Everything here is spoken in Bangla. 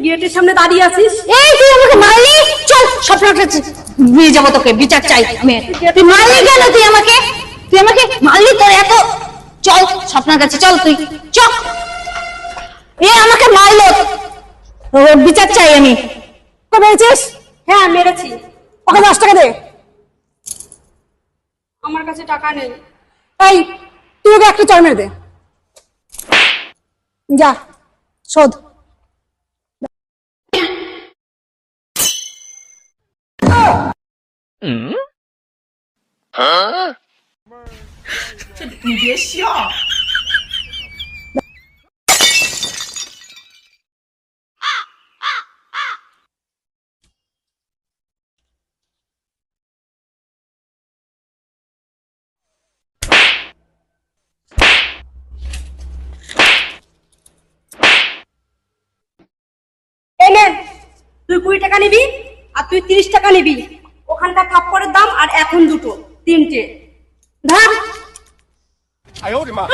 গেটের সামনে দাঁড়িয়ে আছিস? এই তুই আমাকে মারলি, চল স্বপ্নার কাছে নিয়ে যাবো তোকে, বিচার চাই আমি। তুই মারলি কেন? তুই আমাকে মারলি, তোর এত, চল স্বপ্নার কাছে, চল তুই চল। এ আমাকে মারলো, ওর বিচার চাই আমি। মেরেছিস? হ্যাঁ মেরেছি। ওকে 10 টাকা দে। আমার কাছে টাকা নেই। এই তুই ওকে একটা চড় মেরে দে, যা শোধ।你别笑。এই নে, তুই 20 টাকা নিবি আর তুই 30 টাকা নিবি। ওখানকার থাপ্পড়ের দাম আর এখন দুটো, 3টে। ধর।哎呦我的妈！